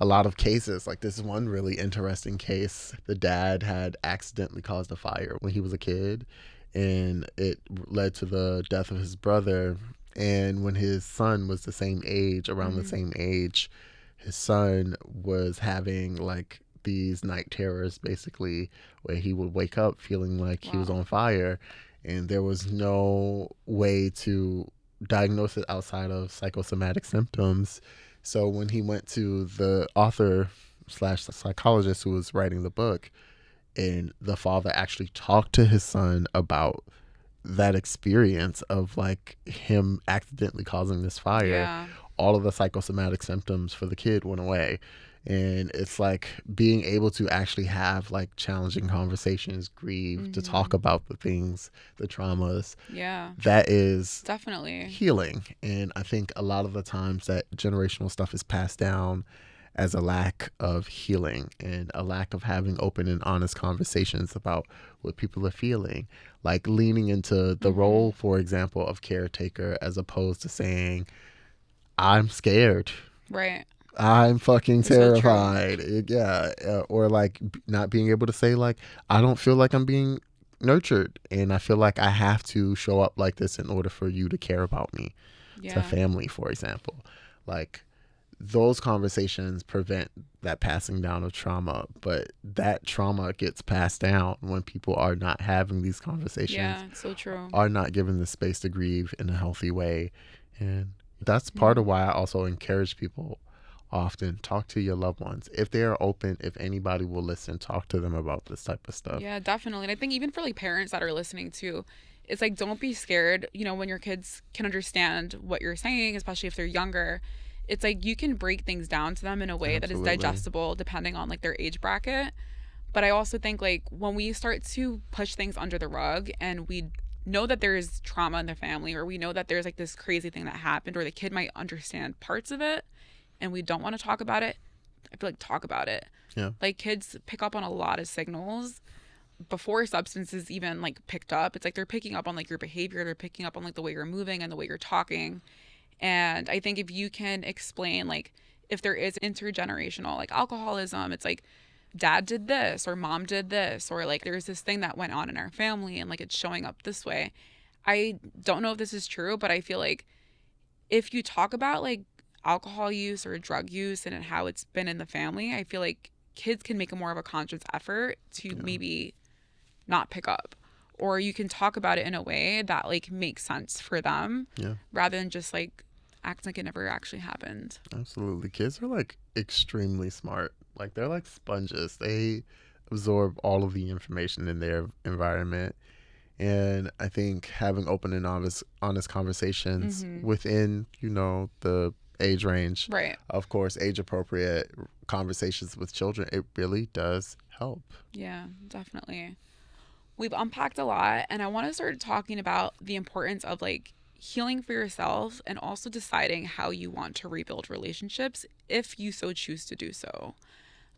a lot of cases. Like, this is one really interesting case. The dad had accidentally caused a fire when he was a kid, and it led to the death of his brother. And when his son was the same age, around the same age, his son was having like these night terrors, basically, where he would wake up feeling like he was on fire, and there was no way to diagnose it outside of psychosomatic symptoms. So when he went to the author / psychologist who was writing the book, and the father actually talked to his son about that experience of like him accidentally causing this fire, all of the psychosomatic symptoms for the kid went away. And it's like being able to actually have like challenging conversations, grieve, to talk about the things, the traumas. That is definitely healing. And I think a lot of the times that generational stuff is passed down as a lack of healing and a lack of having open and honest conversations about what people are feeling. Like leaning into the role, for example, of caretaker as opposed to saying, I'm scared. Right. I'm fucking So true. terrified. Yeah. Or like not being able to say, like, I don't feel like I'm being nurtured and I feel like I have to show up like this in order for you to care about me. To Yeah. family, for example. Like, those conversations prevent that passing down of trauma, but that trauma gets passed down when people are not having these conversations, Yeah, so true. are not given the space to grieve in a healthy way. And that's part of why I also encourage people often talk to your loved ones. If they are open, if anybody will listen, talk to them about this type of stuff. Yeah, definitely. And I think even for like parents that are listening too, it's like don't be scared, you know, when your kids can understand what you're saying, especially if they're younger. It's like you can break things down to them in a way that is Absolutely. digestible depending on like their age bracket. But I also think like when we start to push things under the rug and we know that there's trauma in the family, or we know that there's like this crazy thing that happened, or the kid might understand parts of it and we don't want to talk about it, I feel like talk about it. Yeah. Like kids pick up on a lot of signals before substances even like picked up. It's like they're picking up on like your behavior, they're picking up on like the way you're moving and the way you're talking. And I think if you can explain like if there is intergenerational like alcoholism, it's like dad did this or mom did this, or like there's this thing that went on in our family and like it's showing up this way. I don't know if this is true, but I feel like if you talk about like alcohol use or drug use and how it's been in the family, I feel like kids can make a more of a conscious effort to maybe not pick up, or you can talk about it in a way that like makes sense for them rather than just like act like it never actually happened. Absolutely. Kids are like extremely smart. Like they're like sponges. They absorb all of the information in their environment. And I think having open and honest conversations within, you know, the age range, Right. of course, age appropriate conversations with children, it really does help. Yeah, definitely. We've unpacked a lot, and I want to start talking about the importance of like healing for yourself and also deciding how you want to rebuild relationships if you so choose to do so.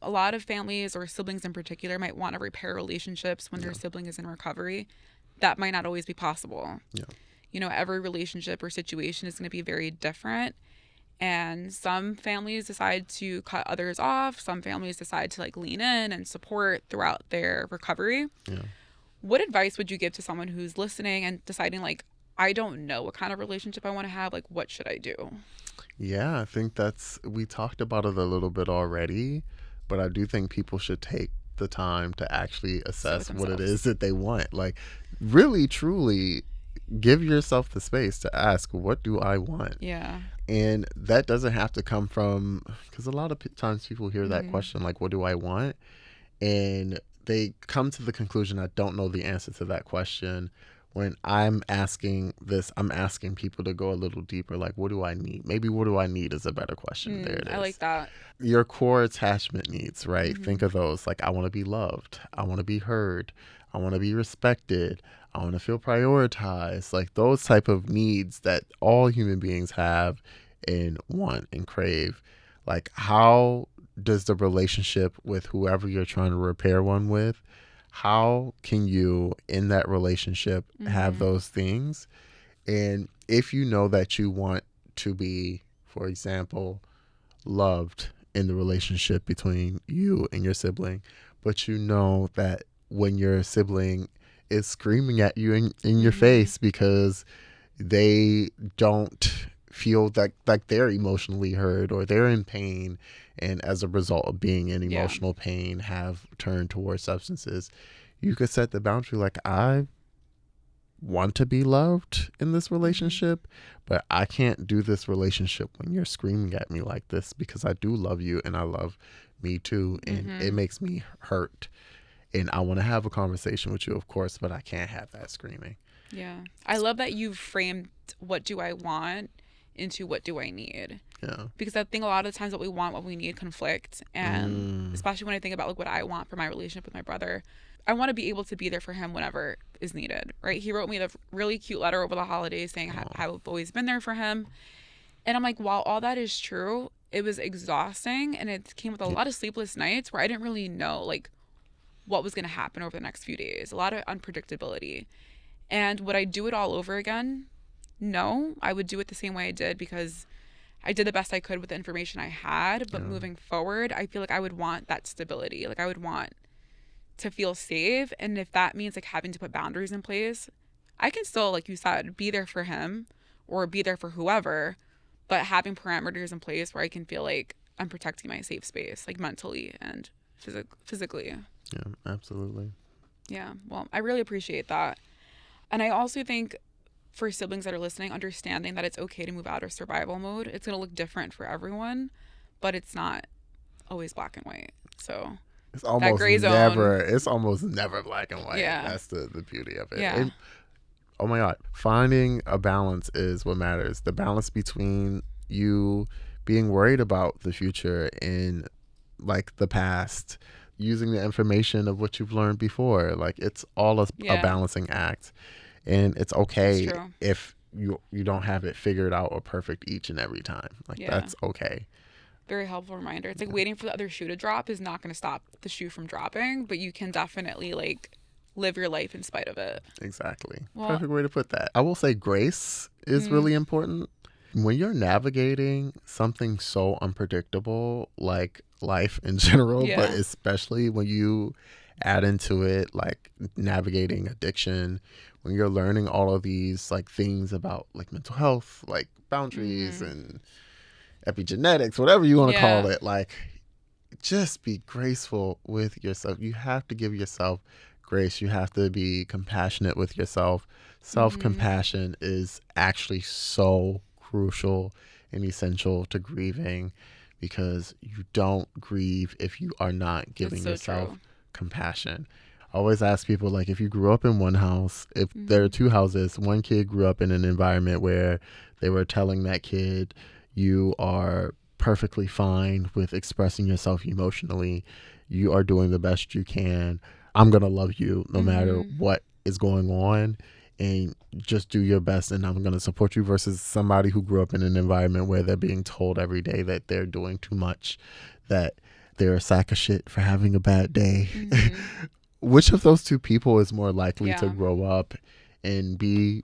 A lot of families or siblings in particular might want to repair relationships when their sibling is in recovery. That might not always be possible. Yeah. You know, every relationship or situation is going to be very different. And some families decide to cut others off. Some families decide to like lean in and support throughout their recovery. Yeah. What advice would you give to someone who's listening and deciding like, I don't know what kind of relationship I want to have? Like, what should I do? Yeah, I think we talked about it a little bit already, but I do think people should take the time to actually assess what it is that they want. Like, really, truly give yourself the space to ask, what do I want? Yeah. And that doesn't have to come from, because a lot of times people hear that question, like, what do I want? And they come to the conclusion, I don't know the answer to that question. When I'm asking this, I'm asking people to go a little deeper. Like, what do I need? Maybe what do I need is a better question. There it is. I like that. Your core attachment needs, right? Think of those. Like, I want to be loved. I want to be heard. I want to be respected. I want to feel prioritized. Like those type of needs that all human beings have and want and crave. Like, how does the relationship with whoever you're trying to repair one with, how can you in that relationship have those things? And if you know that you want to be, for example, loved in the relationship between you and your sibling, but you know that when your sibling is screaming at you in your face because they don't feel that like they're emotionally hurt or they're in pain, and as a result of being in emotional pain have turned towards substances, you could set the boundary like, I want to be loved in this relationship, but I can't do this relationship when you're screaming at me like this, because I do love you and I love me too, and it makes me hurt, and I want to have a conversation with you, of course, but I can't have that screaming. Yeah. I love that you've framed what do I want into what do I need. Yeah. Because I think a lot of the times what we want, what we need conflict. And especially when I think about like what I want for my relationship with my brother, I want to be able to be there for him whenever is needed, right? He wrote me a really cute letter over the holidays saying I've always been there for him. And I'm like, while all that is true, it was exhausting, and it came with a lot of sleepless nights where I didn't really know like what was going to happen over the next few days. A lot of unpredictability. And would I do it all over again? No, I would do it the same way I did because I did the best I could with the information I had. But moving forward, I feel like I would want that stability. Like I would want to feel safe. And if that means like having to put boundaries in place, I can still, like you said, be there for him or be there for whoever, but having parameters in place where I can feel like I'm protecting my safe space, like mentally and physically. Yeah, absolutely. Yeah, well, I really appreciate that. And I also think for siblings that are listening, understanding that it's okay to move out of survival mode. It's going to look different for everyone, but it's not always black and white. So it's almost gray zone, it's almost never black and white. Yeah. That's the beauty of it. Yeah. Oh my God. Finding a balance is what matters. The balance between you being worried about the future and like the past, using the information of what you've learned before. Like it's all a balancing act. And it's okay if you don't have it figured out or perfect each and every time. Like that's okay. Very helpful reminder. It's like waiting for the other shoe to drop is not going to stop the shoe from dropping, but you can definitely like live your life in spite of it. Exactly. Well, perfect way to put that. I will say grace is really important. When you're navigating something so unpredictable like life in general, but especially when you add into it like navigating addiction, when you're learning all of these like things about like mental health, like boundaries and epigenetics, whatever you want to call it, like just be graceful with yourself. You have to give yourself grace. You have to be compassionate with yourself. Self-compassion is actually so crucial and essential to grieving, because you don't grieve if you are not giving yourself compassion. I always ask people, like, if you grew up in one house, if there are two houses, one kid grew up in an environment where they were telling that kid, you are perfectly fine with expressing yourself emotionally, you are doing the best you can, I'm going to love you no matter what is going on, and just do your best and I'm going to support you, versus somebody who grew up in an environment where they're being told every day that they're doing too much, that they're a sack of shit for having a bad day. Which of those two people is more likely to grow up and be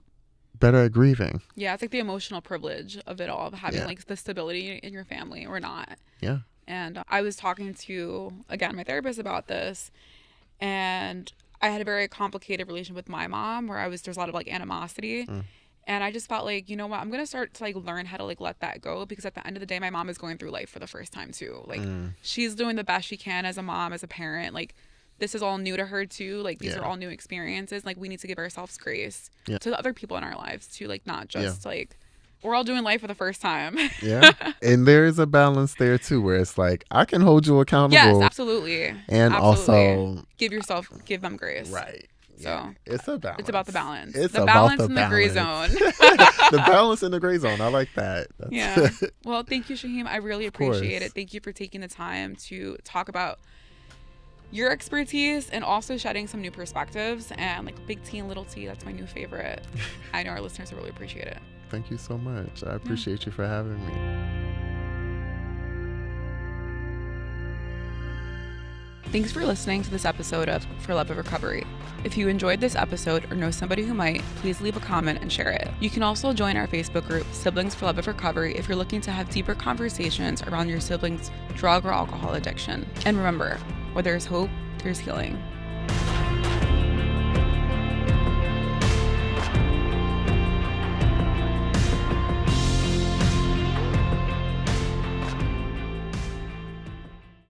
better at grieving? Yeah, it's like the emotional privilege of it all, of having like the stability in your family or not. Yeah. And I was talking to, again, my therapist about this, and I had a very complicated relationship with my mom where there's a lot of like animosity. And I just felt like, you know what, I'm going to start to like learn how to like let that go, because at the end of the day, my mom is going through life for the first time too. Like she's doing the best she can as a mom, as a parent. Like this is all new to her too. Like these are all new experiences. Like we need to give ourselves grace to the other people in our lives too. Like not just like, we're all doing life for the first time. And there is a balance there too, where it's like, I can hold you accountable. Yes, absolutely. And also give them grace. Right. So it's a balance. It's about the balance. It's the about balance in the gray zone. The balance in the gray zone. I like that. Yeah. Well, thank you, Shahem. I really appreciate it. Thank you for taking the time to talk about your expertise and also shedding some new perspectives, and like big T and little T. That's my new favorite. I know our listeners will really appreciate it. Thank you so much. I appreciate you for having me. Thanks for listening to this episode of For Love of Recovery. If you enjoyed this episode or know somebody who might, please leave a comment and share it. You can also join our Facebook group, Siblings for Love of Recovery, if you're looking to have deeper conversations around your siblings' drug or alcohol addiction. And remember, where there's hope, there's healing.